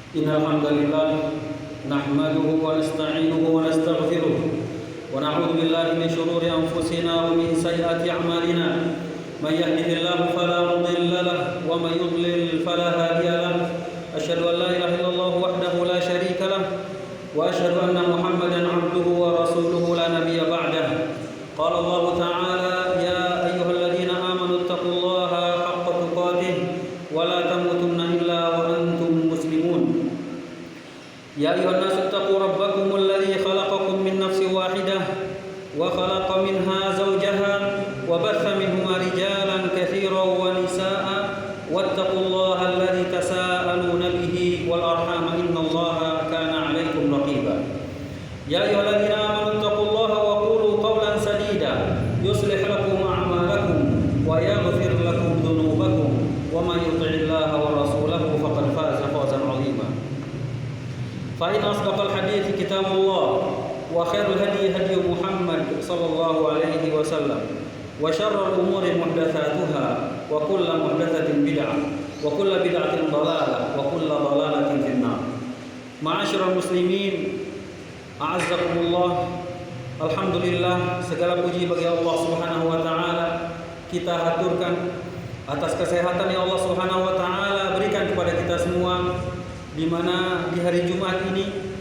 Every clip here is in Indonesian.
Innal hamdalillah nahmaduhu wa nasta'inuhu wa nastaghfiruh wa na'udzu billahi min shururi anfusina wa min sayyiati a'malina. May yahdihillahu fala mudilla lahu wa may yudlil fala hadiya lahu. Asyhadu an la ilaha illallah wahdahu la syarika lahu wa asyhadu anna Muhammadan 'abduhu wa rasuluhu la nabiyya ba'dahu. Qala Allah ta'ala ya ayyuhalladzina amanu taqullaha haqqa tuqatih wa la tamutunna illa wa antum muslimun. Ya ayuhan nasu taqu rabbakumul ladzi khalaqakum min nafsin wahidah wa khalaqa minha zawjaha wa batha minhuma rijalan katsiran wa nisaa'a wattaqullaha alladzi tasaaluna bihi wal arham innallaha kana 'alaikum raqiba. Ya ayyuhalladzina amanu taqullaha wa qulu qawlan sadida yuslih lakum a'malakum wa yaghfir lakum dhunubakum wa may yuti'illaha wa rasulahu faqad faza fawzan 'azima. فإن أصدق الحديث كتاب الله وخير الهدي هدي محمد صلى الله عليه وسلم وشر الأمور محدثاتها وكل محدثة بدعة وكل بدعة ضلالة وكل ضلالة في النار. معاشر المسلمين أعزكم الله. Alhamdulillah, segala puji bagi Allah Subhanahu wa taala. Kita haturkan atas kesehatan yang Allah Subhanahu wa taala berikan kepada kita semua, di mana di hari Jumat ini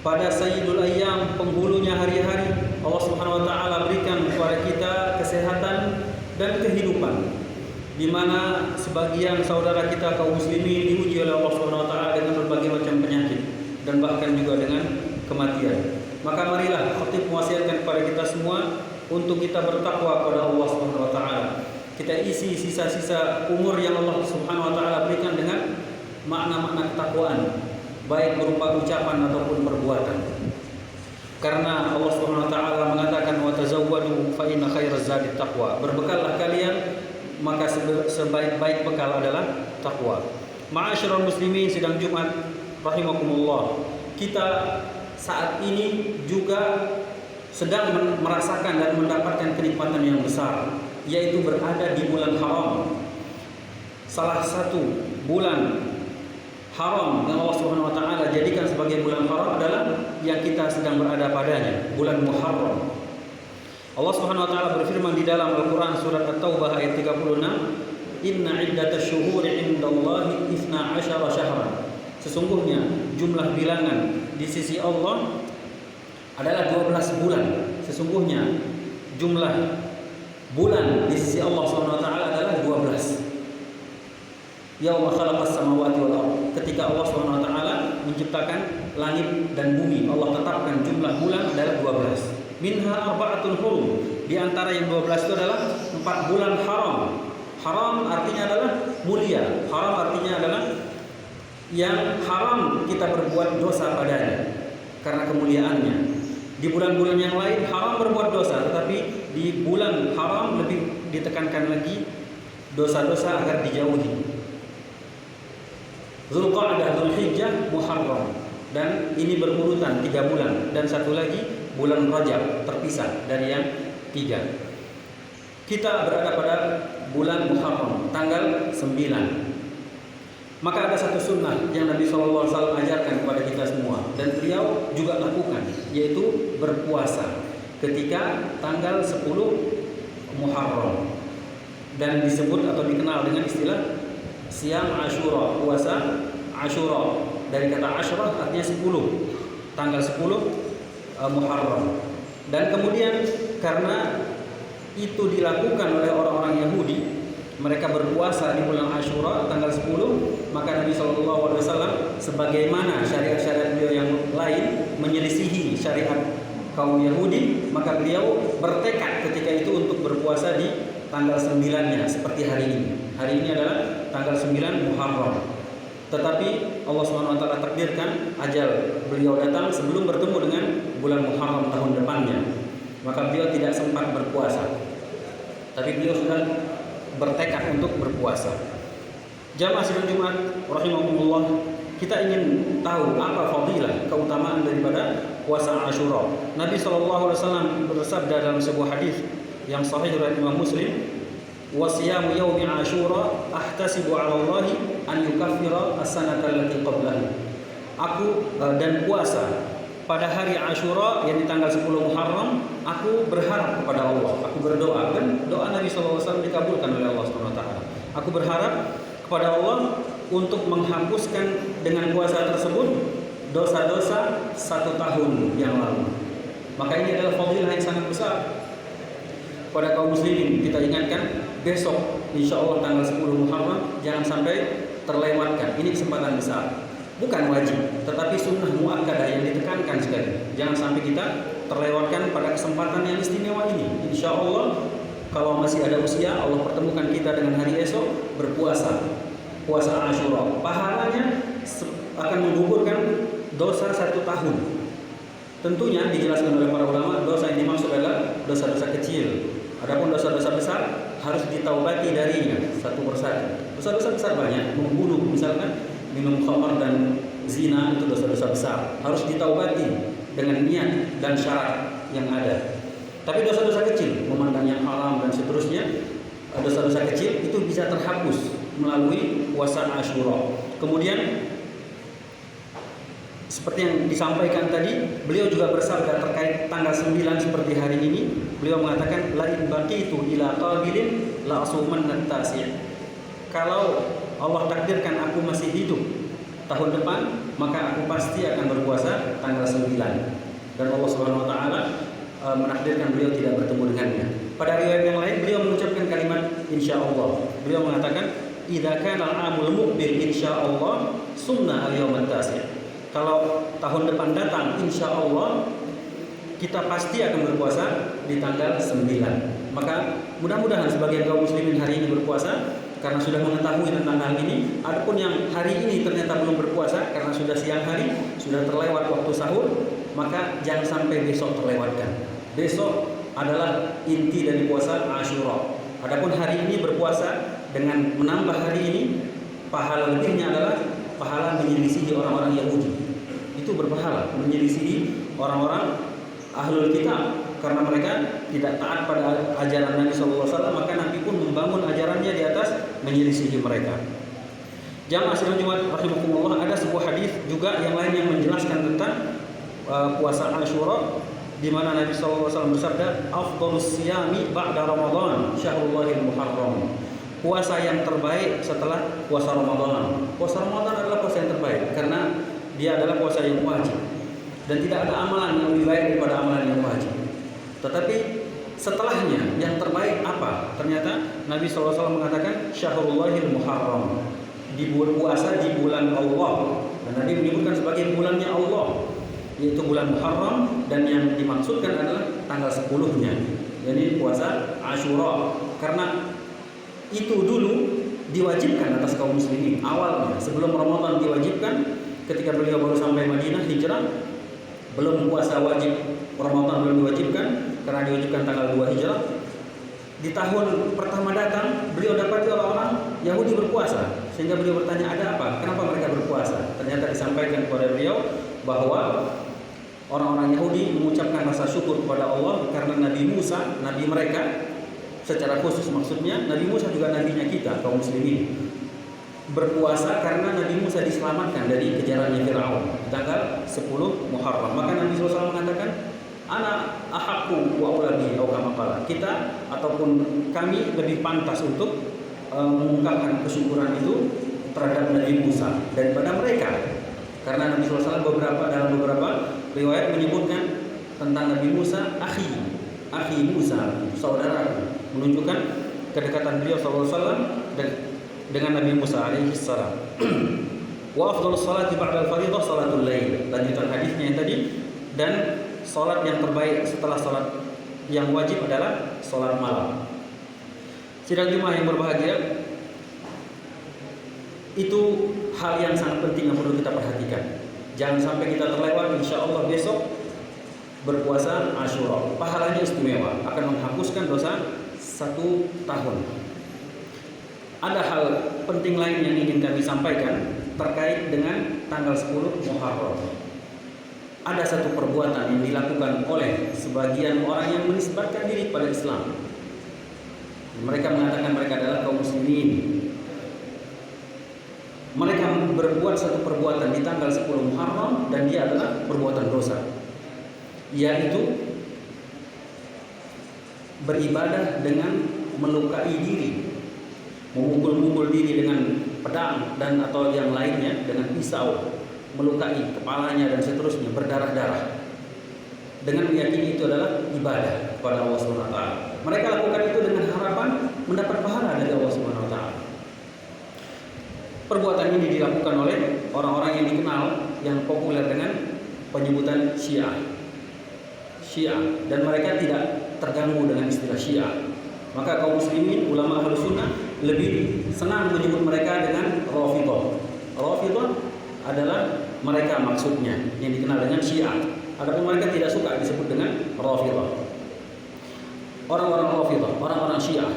pada Sayyidul Ayyam, penghulunya hari-hari, Allah Subhanahu wa taala berikan kepada kita kesehatan dan kehidupan, di mana sebagian saudara kita kaum muslimin diuji oleh Allah Subhanahu wa taala dengan berbagai macam penyakit dan bahkan juga dengan kematian. Maka marilah khatib mewasiatkan kepada kita semua untuk kita bertakwa kepada Allah Subhanahu wa taala. Kita isi sisa-sisa umur yang Allah Subhanahu wa taala berikan dengan makna-makna ketakwaan, baik berupa ucapan ataupun perbuatan. Karena Allah Subhanahu wa taala mengatakan wa tazawwadu fa inna khairaz zadi taqwa. Berbekallah kalian, maka sebaik-baik bekal adalah takwa. Ma'asyiral muslimin sidang Jumat rahimakumullah. Kita saat ini juga sedang merasakan dan mendapatkan kenikmatan yang besar, yaitu berada di bulan haram. Salah satu bulan haram yang Allah Subhanahu wa taala jadikan sebagai bulan haram adalah yang kita sedang berada padanya, bulan Muharram. Allah Subhanahu wa taala berfirman di dalam Al-Qur'an surat At-Taubah ayat 36, "Inna iddatash syuhuri 'indallahi 12 syahran." Sesungguhnya jumlah bilangan di sisi Allah adalah 12 bulan. Sesungguhnya jumlah bulan di sisi Allah Subhanahu wa taala adalah 12. Yauma khalaqas samawati wal ardh. Ketika Allah Subhanahu wa taala menciptakan langit dan bumi, Allah tetapkan jumlah bulan adalah 12. Minha arba'atun hurum. Di antara yang 12 itu adalah 4 bulan haram. Haram artinya adalah mulia. Haram artinya adalah yang haram kita berbuat dosa padanya karena kemuliaannya. Di bulan-bulan yang lain haram berbuat dosa, tetapi di bulan haram lebih ditekankan lagi dosa-dosa agar dijauhi. Zulqa'dah, Dzulhijjah, Muharram, dan ini berurutan 3 bulan, dan satu lagi bulan Rajab terpisah dari yang 3. Kita berada pada bulan Muharram tanggal 9. Maka ada satu sunnah yang Nabi SAW ajarkan kepada kita semua dan beliau juga lakukan, yaitu berpuasa ketika tanggal 10 Muharram, dan disebut atau dikenal dengan istilah Siam Ashura, puasa Ashura, dari kata Ashura artinya 10, tanggal 10 Muharram. Dan kemudian karena itu dilakukan oleh orang-orang Yahudi, mereka berpuasa di bulan Ashura tanggal 10, maka Nabi SAW sebagaimana syariat-syariat beliau yang lain menyelisihi syariat kaum Yahudi, maka beliau bertekad ketika itu untuk berpuasa di tanggal 9-nya seperti hari ini. Hari ini adalah tanggal 9 Muharram. Tetapi Allah SWT takdirkan ajal beliau datang sebelum bertemu dengan bulan Muharram tahun depannya. Maka beliau tidak sempat berpuasa. Tapi beliau sudah bertekad untuk berpuasa. Jamaah sidang Jumat rahimakumullah, kita ingin tahu apa fadilah, keutamaan daripada puasa Ashura. Nabi SAW bersabda dalam sebuah hadis yang sahih riwayat Imam Muslim, wa siyamu yaumi Asyura ahtasibu 'ala Allah an yukaffira as-sanata allati qablahu. Aku dan puasa pada hari Asyura yang di tanggal 10 Muharram, aku berharap kepada Allah, aku berdoa, dan doa Nabi SAW dikabulkan oleh Allah SWT. Aku berharap kepada Allah untuk menghapuskan dengan puasa tersebut dosa-dosa 1 tahun yang lalu. Maka ini adalah fadilah yang sangat besar pada kaum muslimin. Kita ingatkan besok insya Allah tanggal 10 Muharram jangan sampai terlewatkan. Ini kesempatan besar. Bukan wajib, tetapi sunnah muakkadah yang ditekankan sekali. Jangan sampai kita terlewatkan pada kesempatan yang istimewa ini. Insya Allah kalau masih ada usia, Allah pertemukan kita dengan hari esok berpuasa, puasa Asyura. Pahalanya akan menggugurkan dosa 1 tahun. Tentunya dijelaskan oleh para ulama, dosa yang dimaksud adalah dosa-dosa kecil. Adapun dosa-dosa besar harus ditaubati darinya satu persatu. Dosa-dosa besar banyak, membunuh misalkan, minum khamar dan zina itu dosa-dosa besar, harus ditaubati dengan niat dan syarat yang ada. Tapi dosa-dosa kecil, memandang yang haram dan seterusnya, dosa-dosa kecil itu bisa terhapus melalui puasa Asyura. Kemudian seperti yang disampaikan tadi, beliau juga bersabda terkait tanggal 9 seperti hari ini. Beliau mengatakan la in baqitu ila qabilin la asumanna tasi'. Kalau Allah takdirkan aku masih hidup tahun depan, maka aku pasti akan berpuasa tanggal 9. Dan Allah Subhanahu wa taala menakdirkan beliau tidak bertemu dengannya. Pada riwayat yang lain beliau mengucapkan kalimat insyaallah. Beliau mengatakan idza kana al-amul muqbil insyaallah sumna al-yawm at-tasi'. Kalau tahun depan datang insyaallah kita pasti akan berpuasa di tanggal 9. Maka mudah-mudahan sebagian kaum muslimin hari ini berpuasa karena sudah mengetahui tentang hal ini. Adapun yang hari ini ternyata belum berpuasa karena sudah siang hari, sudah terlewat waktu sahur, maka jangan sampai besok terlewatkan. Besok adalah inti dari puasa Asyura. Adapun hari ini berpuasa dengan menambah hari ini, pahala lebihnya adalah pahala menyelisihi orang-orang Yahudi. Itu berpahala menyelisihi orang-orang ahlul kitab. Karena mereka tidak taat pada ajaran Nabi SAW, maka Nabi pun membangun ajarannya di atas menyelisihi mereka. Jamaah sidang Jumat rahimakumullah, ada sebuah hadis juga yang lain yang menjelaskan tentang puasa Asyura, di mana Nabi SAW bersabda, "Afdhalus siyami ba'da Ramadan, syahrullahil muharram." Puasa yang terbaik setelah puasa Ramadan. Puasa Ramadan adalah puasa yang terbaik karena dia adalah puasa yang wajib. Dan tidak ada amalan yang lebih baik daripada amalan yang wajib. Tetapi setelahnya yang terbaik apa? Ternyata Nabi SAW mengatakan Syahrul Muharram, puasa di bulan Allah. Dan Nabi menyebutkan sebagai bulannya Allah, yaitu bulan Muharram, dan yang dimaksudkan adalah tanggal 10-nya, jadi puasa Asyura. Karena itu dulu diwajibkan atas kaum muslimin awalnya, sebelum Ramadan diwajibkan. Ketika beliau baru sampai Madinah hijrah, belum puasa wajib Ramadan, belum diwajibkan karena diwajibkan tanggal 2 Hijrah. Di tahun pertama datang, beliau dapati orang-orang Yahudi berpuasa, sehingga beliau bertanya, ada apa? Kenapa mereka berpuasa? Ternyata disampaikan kepada beliau bahwa orang-orang Yahudi mengucapkan rasa syukur kepada Allah karena Nabi Musa, nabi mereka secara khusus maksudnya, Nabi Musa juga nabinya kita kaum muslimin, berpuasa karena Nabi Musa diselamatkan dari kejarannya Firaun tanggal 10 Muharram. Maka Nabi SAW mengatakan, ana ahakku wa auladi atau kama qala, kita ataupun kami lebih pantas untuk mengungkapkan kesyukuran itu terhadap Nabi Musa daripada mereka. Karena Nabi SAW dalam beberapa riwayat menyebutkan tentang Nabi Musa akhi Musa, saudaraku, menunjukkan kedekatan beliau SAW dengan Nabi Musa alaihi salam. Wa afdhalus salati ba'da al-fardhah salatul lail. Lanjutan hadisnya yang tadi, dan salat yang terbaik setelah salat yang wajib adalah salat malam. Sidang Jumat yang berbahagia, itu hal yang sangat penting yang perlu kita perhatikan. Jangan sampai kita terlewat. Insya Allah besok berpuasa Asyura, pahalanya istimewa, akan menghapuskan dosa 1 tahun. Ada hal penting lain yang ingin kami sampaikan terkait dengan tanggal 10 Muharram. Ada satu perbuatan yang dilakukan oleh sebagian orang yang menisbatkan diri pada Islam. Mereka mengatakan mereka adalah kaum muslimin. Mereka berbuat satu perbuatan di tanggal 10 Muharram dan dia adalah perbuatan dosa, yaitu beribadah dengan melukai diri, memukul-mukul diri dengan pedang dan atau yang lainnya dengan pisau, melukai kepalanya dan seterusnya, berdarah-darah, dengan meyakini itu adalah ibadah kepada Allah Subhanahu wa taala. Mereka lakukan itu dengan harapan mendapat pahala dari Allah Subhanahu wa taala. Perbuatan ini dilakukan oleh orang-orang yang dikenal yang populer dengan penyebutan Syiah. Dan mereka tidak terganggu dengan istilah Syiah. Maka kaum muslimin, ulama Ahlus Sunnah lebih senang menyebut mereka dengan Rafidhah. Rafidhah adalah mereka maksudnya yang dikenal dengan Syiah. Adapun mereka tidak suka disebut dengan Rafidhah. Orang-orang Rafidhah, orang-orang Syiah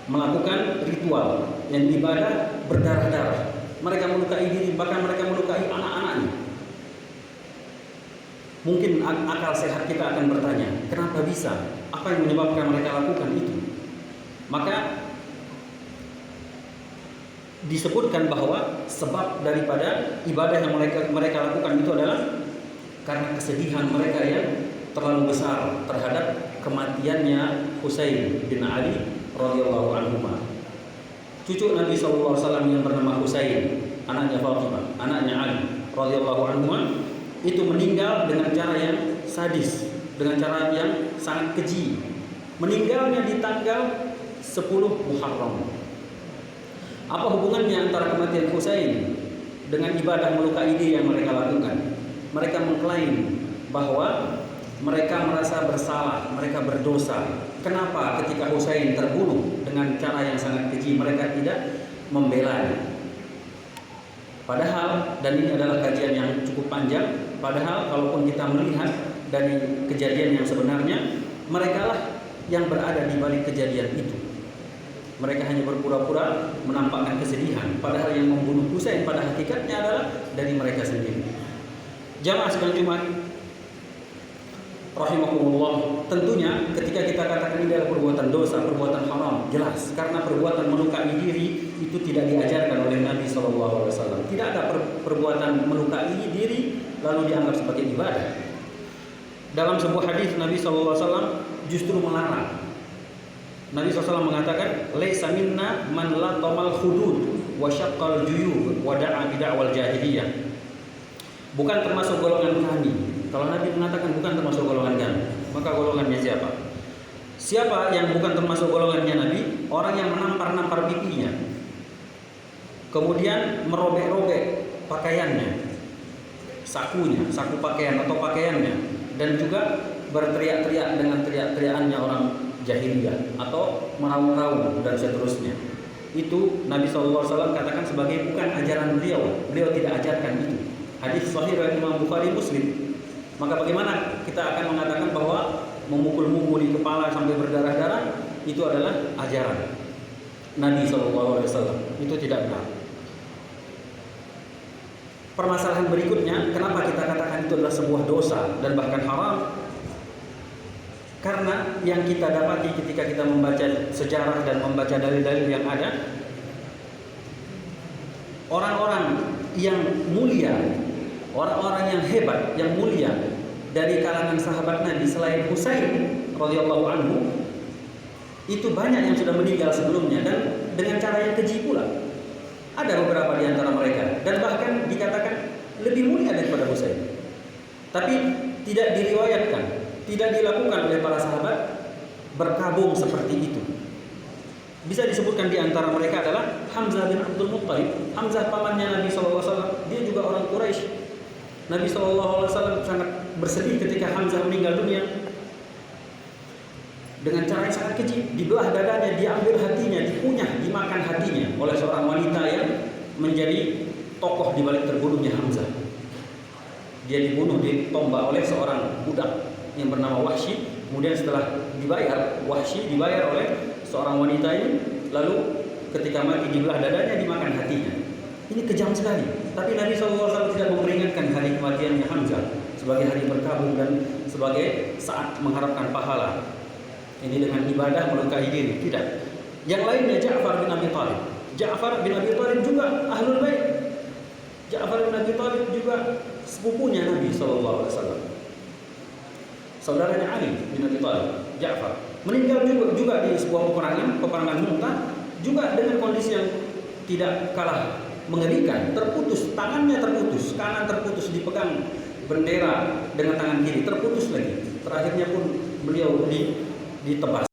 melakukan ritual yang ibadah berdarah-darah. Mereka melukai diri, bahkan mereka melukai anak-anaknya. Mungkin akal sehat kita akan bertanya, kenapa bisa? Apa yang menyebabkan mereka lakukan itu? Maka disebutkan bahwa sebab daripada ibadah yang mereka lakukan itu adalah karena kesedihan mereka yang terlalu besar terhadap kematiannya Husain bin Ali radhiyallahu anhu. Cucu Nabi sallallahu alaihi wasallam yang bernama Husain, anaknya Fatimah, anaknya Ali radhiyallahu anhu, itu meninggal dengan cara yang sadis, dengan cara yang sangat keji. Meninggalnya di tanggal 10 Muharram. Apa hubungannya antara kematian Husain dengan ibadah melukai diri yang mereka lakukan? Mereka mengklaim bahwa mereka merasa bersalah, mereka berdosa. Kenapa ketika Husain terbunuh dengan cara yang sangat keji mereka tidak membelanya? Padahal, dan ini adalah kajian yang cukup panjang, padahal kalaupun kita melihat dari kejadian yang sebenarnya, mereka lah yang berada di balik kejadian itu. Mereka hanya berpura-pura menampakkan kesedihan, padahal yang membunuh Husain pada hakikatnya adalah dari mereka sendiri. Jamaah sidang Jumat rahimakumullah, tentunya ketika kita katakan ini adalah perbuatan dosa, perbuatan haram, jelas karena perbuatan melukai diri itu tidak diajarkan oleh Nabi SAW. Tidak ada perbuatan melukai diri lalu dianggap sebagai ibadah. Dalam sebuah hadis Nabi SAW justru melarang. Nabi SAW mengatakan, "Laisa minna man latamal hudud wa syaqqal juyub wa da'a bid'awal jahiliyah." Bukan termasuk golongan kami. Kalau Nabi mengatakan bukan termasuk golongan kami, maka golongannya siapa? Siapa yang bukan termasuk golongannya Nabi? Orang yang menampar-nampar pipinya, kemudian merobek-robek pakaiannya, saku pakaian atau pakaiannya, dan juga berteriak-teriak dengan teriak-teriakannya orang jahiliyah atau meraung-raung dan seterusnya. Itu Nabi SAW katakan sebagai bukan ajaran beliau. Beliau tidak ajarkan itu. Hadis sahih dari Imam Bukhari, Muslim. Maka bagaimana kita akan mengatakan bahwa memukul-mukul di kepala sampai berdarah-darah itu adalah ajaran Nabi SAW? Itu tidak benar. Permasalahan berikutnya, kenapa kita katakan itu adalah sebuah dosa dan bahkan haram? Karena yang kita dapati ketika kita membaca sejarah dan membaca dalil-dalil yang ada, orang-orang yang mulia, orang-orang yang hebat, yang mulia dari kalangan sahabat Nabi selain Husain radhiyallahu anhu, itu banyak yang sudah meninggal sebelumnya dan dengan cara yang keji pula. Ada beberapa di antara mereka dan bahkan dikatakan lebih mulia daripada Husain. Tapi tidak diriwayatkan, tidak dilakukan oleh para sahabat berkabung seperti itu. Bisa disebutkan di antara mereka adalah Hamzah bin Abdul Muttalib. Hamzah pamannya Nabi SAW, dia juga orang Quraisy. Nabi SAW sangat bersedih ketika Hamzah meninggal dunia. Dengan cara yang sangat keji, dibelah dadanya, diambil hatinya, dikunyah, dimakan hatinya oleh seorang wanita yang menjadi tokoh di balik terbunuhnya Hamzah. Dia dibunuh, ditombak oleh seorang budak yang bernama Wahsy. Kemudian setelah dibayar, Wahsy dibayar oleh seorang wanita ini, lalu ketika mati dibelah dadanya, dimakan hatinya. Ini kejam sekali. Tapi Nabi SAW tidak memperingatkan hari kematiannya Hamzah sebagai hari berkabung dan sebagai saat mengharapkan pahala. ini dengan ibadah melukai diri, tidak. Yang lainnya Ja'far bin Abi Thalib. Ja'far bin Abi Thalib juga ahlul bait. Ja'far bin Abi Thalib juga sepupunya Nabi sallallahu alaihi wasallam. Saudaranya Ali bin Abi Thalib, Ja'far, meninggal juga di sebuah peperangan Mu'tah, juga dengan kondisi yang tidak kalah mengerikan, terputus, tangannya terputus, kanan terputus, dipegang bendera dengan tangan kiri, terputus lagi. Terakhirnya pun beliau ditebas.